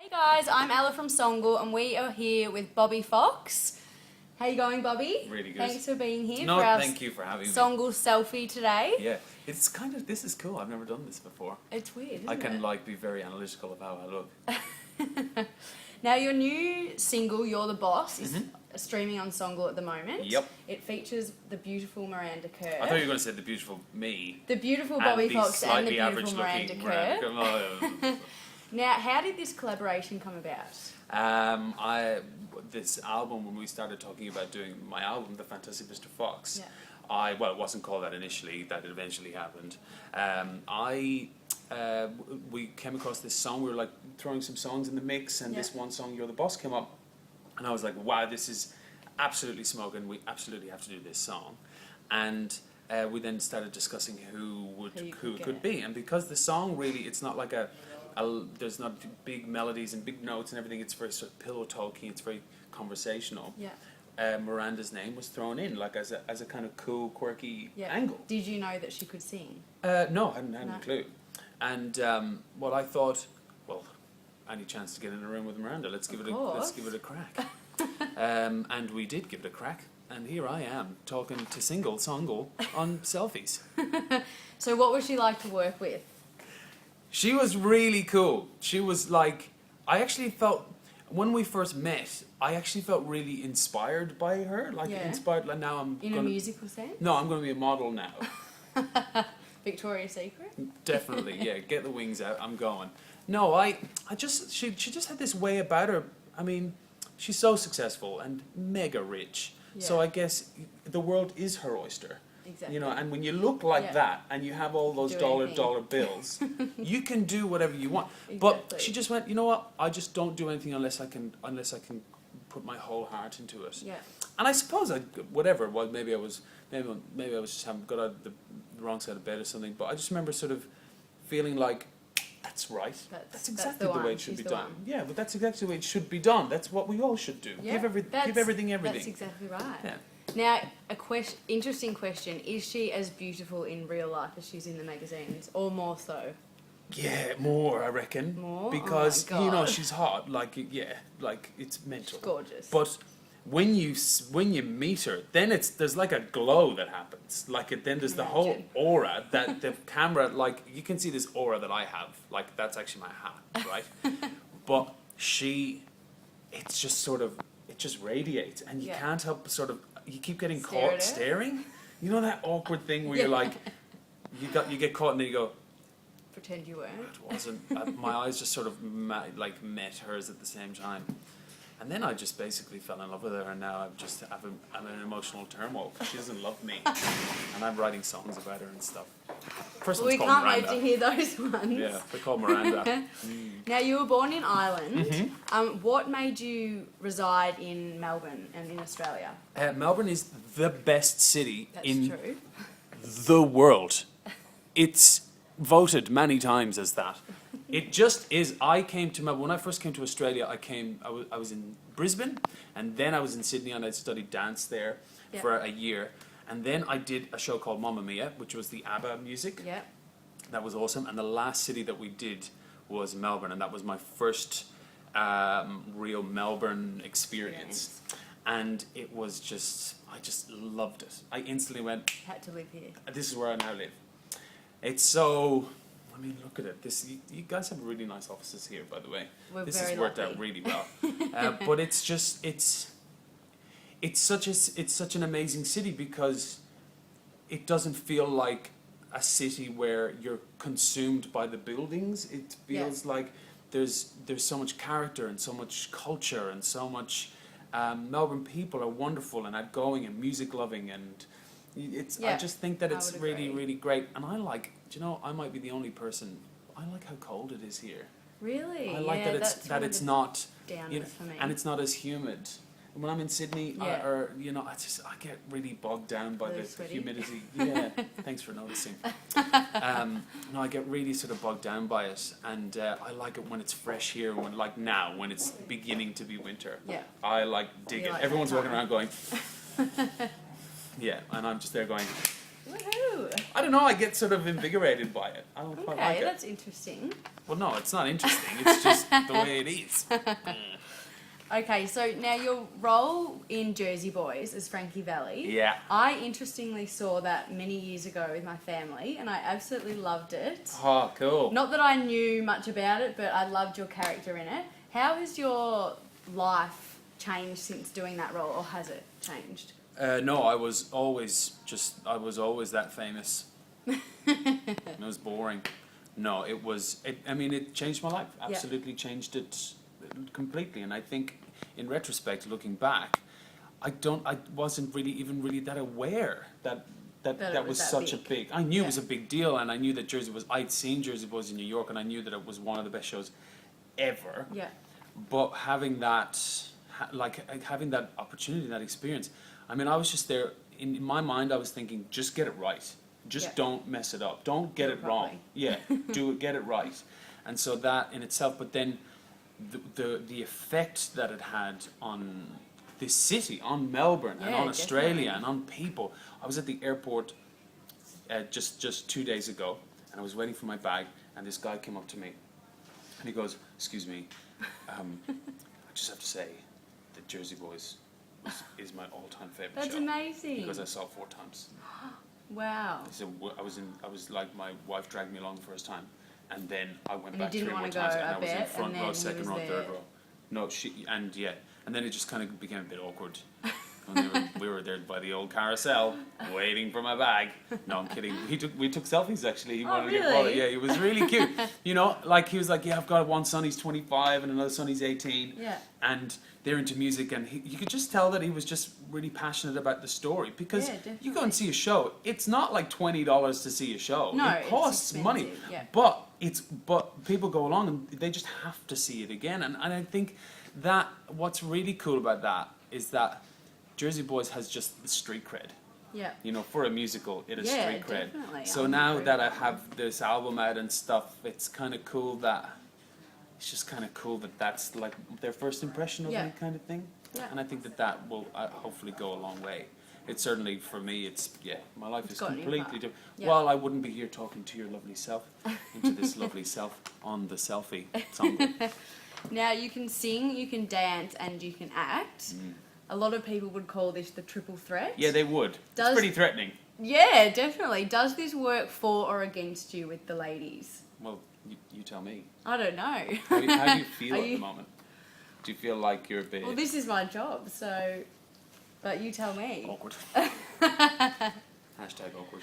Hey guys, I'm Ella from Songl and we are here with Bobby Fox. How you going, Bobby? Really good. Thanks for being here No, for our thank you for having me. Songl Selfie today. Yeah, it's kind of, this is cool. I've never done this before. It's weird, isn't I can it? like be very analytical of how I look. Now your new single, You're the Boss, is streaming on Songl at the moment. Yep. It features the beautiful Miranda Kerr. I thought you were going to say the beautiful me. The beautiful Bobby and the Fox and the slightly beautiful Miranda average-looking Kerr. Miranda Kerr. Now, how did this collaboration come about? This album, when we started talking about doing my album, The Fantastic Mr. Fox, Yeah. well, it wasn't called that initially, that eventually happened. We came across this song, we were like throwing some songs in the mix, and this one song, You're the Boss, came up, and I was like, wow, this is absolutely smoking, we absolutely have to do this song. And we then started discussing who it could be, and because the song really, it's not like there's not big melodies and big notes and everything, it's very sort of pillow talking, it's very conversational. Yeah. Miranda's name was thrown in like as a kind of cool, quirky angle. Did you know that she could sing? No, I hadn't a clue. And well, I thought, well, any chance to get in a room with Miranda, let's give it a crack. And we did give it a crack. And here I am talking to Songl on selfies. So what was she like to work with? She was really cool. She was like, I actually felt, when we first met, I actually felt really inspired by her. Like inspired, like now I'm in a musical sense? No, I'm going to be a model now. Victoria's Secret? Definitely, yeah. Get the wings out. I'm going. No, she just had this way about her. I mean, she's so successful and mega rich. Yeah. So I guess the world is her oyster. Exactly. You know, and when you look like that and you have all those dollar bills, you can do whatever you want. Exactly. But she just went, you know what? I just don't do anything unless I can put my whole heart into it. Yeah. And I suppose whatever. Well, maybe I was just got out of the wrong side of bed or something. But I just remember sort of feeling like, that's right. That's exactly the way it should be done. Yeah, but that's exactly the way it should be done. That's what we all should do. Yeah, give everything. That's exactly right. Yeah. Now, interesting question. Is she as beautiful in real life as she's in the magazines, or more so? Yeah, more, I reckon. More? Because, oh my God. you know, she's hot. Like, yeah, like, it's mental. She's gorgeous. But when you meet her, then there's like a glow that happens. Like, then there's the whole aura that the camera, like, you can see this aura that I have. Like, that's actually my hat, right? But it's just sort of, it just radiates. And you can't help but sort of, you keep getting caught staring. You know that awkward thing where you're like, you get caught and then you go, pretend you weren't. It wasn't. My eyes just sort of met hers at the same time. And then I just basically fell in love with her, and now I'm in emotional turmoil because she doesn't love me. And I'm writing songs about her and stuff. First one's called Miranda. We can't wait to hear those ones. Yeah, they're called Miranda. Now, you were born in Ireland. What made you reside in Melbourne and in Australia? Melbourne is the best city in true. the world. It's voted many times as that. It just is. I came to Melbourne when I first came to Australia. I was in Brisbane, and then I was in Sydney, and I studied dance there for a year, and then I did a show called Mamma Mia, which was the ABBA music. Yeah, that was awesome. And the last city that we did was Melbourne, and that was my first real Melbourne experience. And it was I just loved it. I instantly went, had to live here. This is where I now live. It's so. I mean, look at it. You guys have really nice offices here, by the way. This has worked out really well. But it's just it's such an amazing city because it doesn't feel like a city where you're consumed by the buildings. It feels like there's so much character and so much culture and so much. Melbourne people are wonderful and outgoing and music loving, and I just think that it's really, really great. And I like, I might be the only person. I like how cold it is here. Really? I like that it's not downers for me. And it's not as humid. When I'm in Sydney, I get really bogged down by the humidity. Yeah, thanks for noticing. I get really sort of bogged down by it, and I like it when it's fresh here. When it's beginning to be winter. Yeah. I dig it. Everyone's walking around going. Yeah, and I'm just there going. Woohoo! I don't know, I get sort of invigorated by it. I don't quite like Okay, it. that's interesting. Well, no, it's not interesting. It's just the way it is. Okay, so now your role in Jersey Boys as Frankie Valli. Yeah. I interestingly saw that many years ago with my family, and I absolutely loved it. Oh, cool. Not that I knew much about it, but I loved your character in it. How has your life changed since doing that role, or has it changed? No, I was always that famous. It was boring. No, it changed my life. Absolutely changed it completely. And I think, in retrospect, looking back, I wasn't really that aware that was such a big. I knew it was a big deal, and I knew that I'd seen Jersey Boys in New York, and I knew that it was one of the best shows ever. Yeah. But having that opportunity, that experience, I mean, I was just there. In my mind, I was thinking, just get it right. Just don't mess it up. Don't get it wrong. Yeah, get it right. And so that in itself, but then the effect that it had on this city, on Melbourne, and on Australia, and on people. I was at the airport just 2 days ago, and I was waiting for my bag, and this guy came up to me, and he goes, "Excuse me, I just have to say that Jersey Boys is my all-time favorite show." That's amazing. Because I saw it 4 times. Wow. So I was like, my wife dragged me along the first time, and then I went And back you 3 didn't more wanna times, go and a I was in bit, front and row, then he second was row, there. third row. No, and then it just kind of became a bit awkward. And we were there by the old carousel, waiting for my bag. No, I'm kidding. We took selfies actually. He wanted to get photos. Yeah, he was really cute. You know, like he was like, "Yeah, I've got one son. He's 25, and another son. He's 18." Yeah. And they're into music, and you could just tell that he was just really passionate about the story, because you go and see a show. It's not like $20 to see a show. No, it costs it's money. expensive, yeah. But people go along and they just have to see it again. And I think that what's really cool about that is that Jersey Boys has just the street cred. Yeah. You know, for a musical, it is street cred. Definitely. So now that I have this album out and stuff, it's kind of cool that. It's just kind of cool that that's like their first impression of me, kind of thing. Yeah. And I think that will hopefully go a long way. It's certainly, for me, my life is completely different. Yeah. Well, I wouldn't be here talking to your lovely self, into this lovely self on the selfie Songl. Now, you can sing, you can dance, and you can act. A lot of people would call this the triple threat. Yeah, they would. It's pretty threatening. Yeah, definitely. Does this work for or against you with the ladies? Well, you tell me. I don't know. How do you feel at the moment? Do you feel like you're a bit... Well, this is my job, so... But you tell me. Awkward. Hashtag awkward.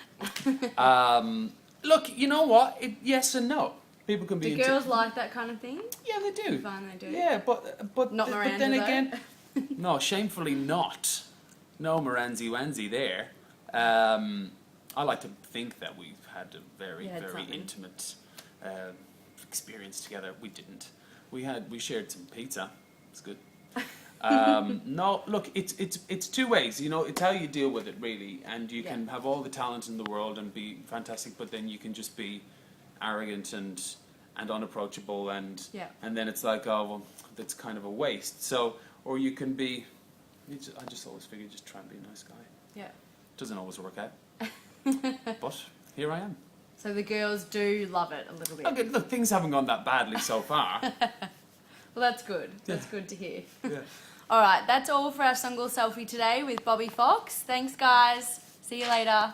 Look, you know what? Yes and no. People can be Do girls like that kind of thing? Yeah, they do. Fine, they do. Yeah, but Not Miranda, but then though. again, no, shamefully not. No Miranzi Wanzi there. I like to think that we've had a very intimate experience together. We didn't. We shared some pizza. It's good. No, look, it's 2 ways. You know, it's how you deal with it, really. And you can have all the talent in the world and be fantastic, but then you can just be arrogant and unapproachable, and then it's like, oh well, that's kind of a waste. So, or you can be. I just always figure, just try and be a nice guy. Yeah. Doesn't always work out. But here I am. So the girls do love it a little bit. Okay, look, things haven't gone that badly so far. Well, that's good. That's good to hear. Yeah. All right, that's all for our Songl Selfie today with Bobby Fox. Thanks, guys. See you later.